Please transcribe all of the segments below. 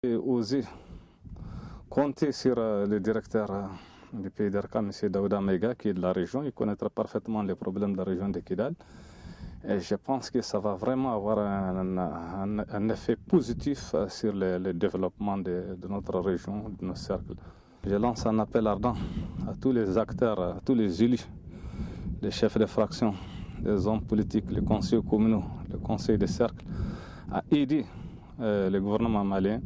Et oser compter sur le directeur du pays d'Arka, M. Daouda Mega, qui est de la région. Il connaîtra parfaitement les problèmes de la région de Kidal. Et je pense que ça va vraiment avoir un effet positif sur le développement de notre région, de nos cercles. Je lance un appel ardent à tous les acteurs, à tous les élus, les chefs de fraction, les hommes politiques, les conseils communaux, le conseil des cercles, à aider le gouvernement malien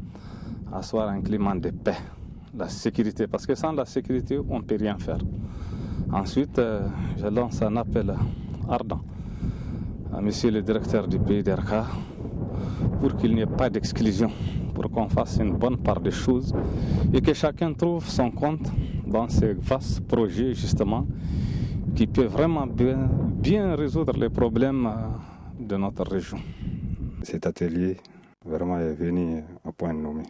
à asseoir un climat de paix, la sécurité, parce que sans la sécurité, on ne peut rien faire. Ensuite, je lance un appel ardent à monsieur le directeur du pays d'Arka pour qu'il n'y ait pas d'exclusion, pour qu'on fasse une bonne part des choses et que chacun trouve son compte dans ces vastes projets justement qui peuvent vraiment bien résoudre les problèmes de notre région. Cet atelier vraiment est venu à point nommé,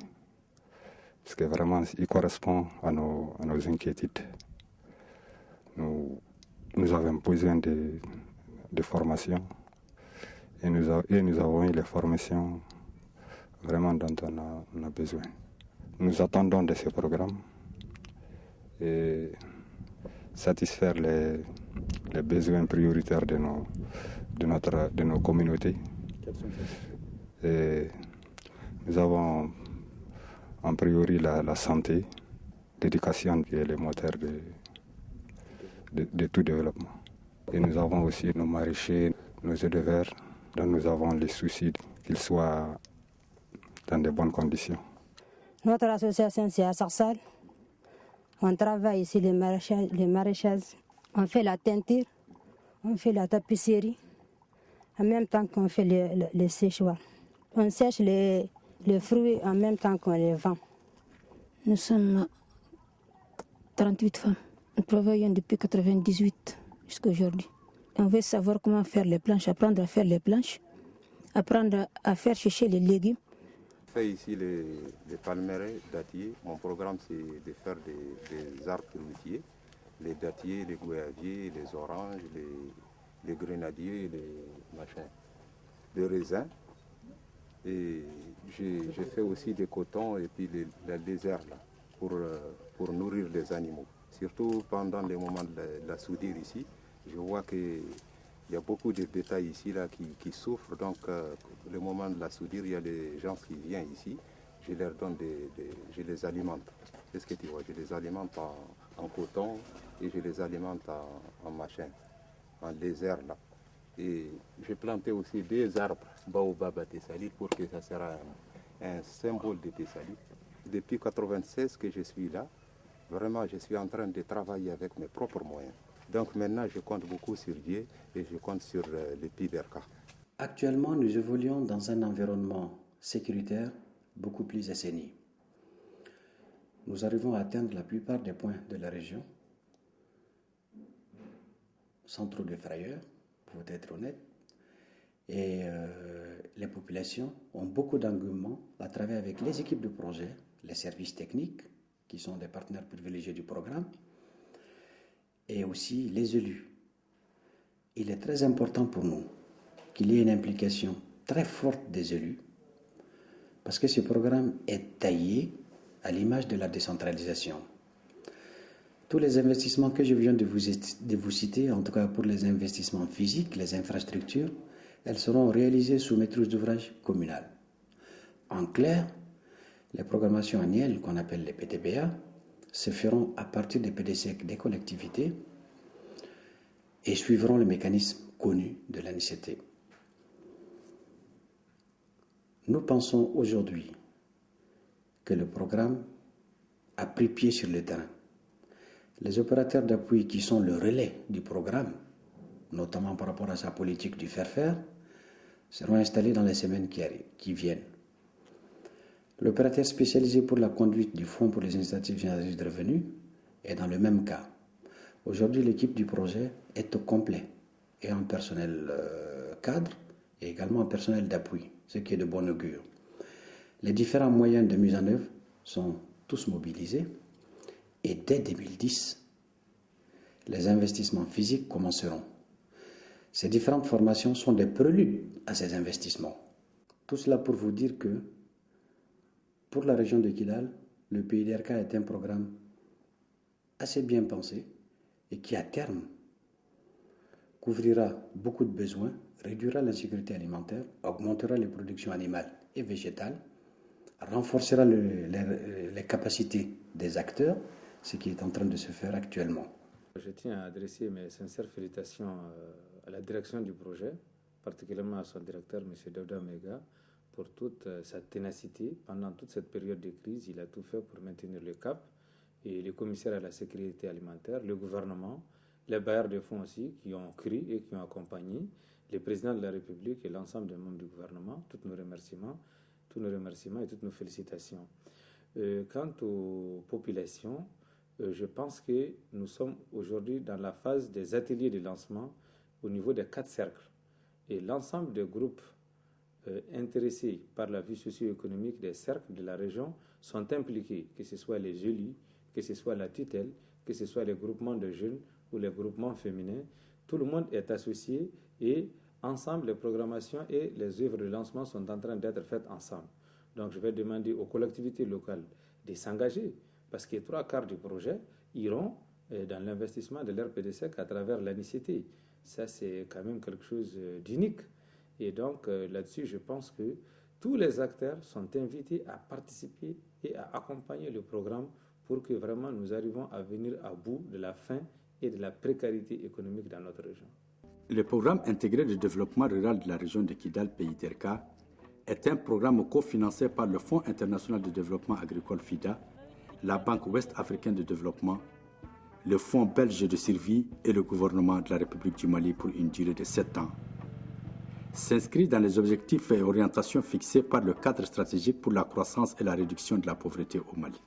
parce que vraiment il correspond à nos inquiétudes. Nous avons besoin de formation et nous avons eu les formations vraiment dont on a besoin. Nous attendons de ce programme et satisfaire les besoins prioritaires de nos communautés. Et nous avons en priori la santé, l'éducation qui est le moteur de tout développement. Et nous avons aussi nos maraîchers, nos éleveurs, dont nous avons les soucis qu'ils soient dans de bonnes conditions. Notre association, c'est à Sarsal. On travaille ici les maraîchages. On fait la teinture, on fait la tapisserie, en même temps qu'on fait les séchoirs. On sèche les fruits en même temps qu'on les vend. Nous sommes 38 femmes. Nous travaillons depuis 1998 jusqu'à aujourd'hui. On veut savoir comment faire les planches, apprendre à faire les planches, apprendre à faire sécher les légumes. Je fais ici les palmeraies, dattiers. Mon programme, c'est de faire des arbres fruitiers, les dattiers, les goyaviers, les oranges, les grenadiers, les raisins. Et j'ai fait aussi des cotons et puis la désert là, pour nourrir les animaux. Surtout pendant les moments de la soudure ici, je vois qu'il y a beaucoup de bétail ici là, qui souffrent. Donc, le moment de la soudure, il y a des gens qui viennent ici, je leur donne je les alimente. C'est ce que tu vois, je les alimente en coton et je les alimente en désert là. Et j'ai planté aussi des arbres, baobab à Tessalit, pour que ça sera un symbole de Tessalit. Depuis 1996 que je suis là, vraiment je suis en train de travailler avec mes propres moyens. Donc maintenant je compte beaucoup sur Dieu et je compte sur le pays d'Arka. Actuellement nous évoluons dans un environnement sécuritaire beaucoup plus assaini. Nous arrivons à atteindre la plupart des points de la région, sans trop de frayeur, pour être honnête. Et les populations ont beaucoup d'engouement à travers avec les équipes de projet, les services techniques, qui sont des partenaires privilégiés du programme, et aussi les élus. Il est très important pour nous qu'il y ait une implication très forte des élus, parce que ce programme est taillé à l'image de la décentralisation. Tous les investissements que je viens de vous citer, en tout cas pour les investissements physiques, les infrastructures, elles seront réalisées sous maîtrise d'ouvrage communale. En clair, les programmations annuelles qu'on appelle les PTBA se feront à partir des PDC des collectivités et suivront le mécanisme connu de l'ANICT. Nous pensons aujourd'hui que le programme a pris pied sur le terrain. Les opérateurs d'appui qui sont le relais du programme, notamment par rapport à sa politique du faire-faire, seront installés dans les semaines qui viennent. L'opérateur spécialisé pour la conduite du Fonds pour les initiatives génératives de revenus est dans le même cas. Aujourd'hui, l'équipe du projet est au complet, et en personnel cadre et également en personnel d'appui, ce qui est de bon augure. Les différents moyens de mise en œuvre sont tous mobilisés. Et dès 2010, les investissements physiques commenceront. Ces différentes formations sont des préludes à ces investissements. Tout cela pour vous dire que Pour la région de Kidal, le PIDRK est un programme assez bien pensé et qui, à terme, couvrira beaucoup de besoins, réduira l'insécurité alimentaire, augmentera les productions animales et végétales, renforcera les capacités des acteurs, ce qui est en train de se faire actuellement. Je tiens à adresser mes sincères félicitations à la direction du projet, particulièrement à son directeur, M. Daouda Mega, pour toute sa ténacité. Pendant toute cette période de crise, il a tout fait pour maintenir le cap. Et les commissaires à la sécurité alimentaire, le gouvernement, les bailleurs de fonds aussi, qui ont cru et qui ont accompagné, le président de la République et l'ensemble des membres du gouvernement, tous nos remerciements et toutes nos félicitations. Quant aux populations, je pense que nous sommes aujourd'hui dans la phase des ateliers de lancement au niveau des 4 cercles. Et l'ensemble des groupes intéressés par la vie socio-économique des cercles de la région sont impliqués, que ce soit les élus, que ce soit la tutelle, que ce soit les groupements de jeunes ou les groupements féminins. Tout le monde est associé et ensemble, les programmations et les œuvres de lancement sont en train d'être faites ensemble. Donc, je vais demander aux collectivités locales de s'engager parce que 3/4 du projet iront dans l'investissement de l'RPDSEC à travers l'ANICT. Ça, c'est quand même quelque chose d'unique. Et donc, là-dessus, je pense que tous les acteurs sont invités à participer et à accompagner le programme pour que vraiment nous arrivions à venir à bout de la faim et de la précarité économique dans notre région. Le programme intégré de développement rural de la région de Kidal, PIDRK, est un programme cofinancé par le Fonds international de développement agricole FIDA, la Banque ouest africaine de développement, le Fonds belge de survie et le gouvernement de la République du Mali pour une durée de 7 ans. S'inscrit dans les objectifs et orientations fixés par le cadre stratégique pour la croissance et la réduction de la pauvreté au Mali.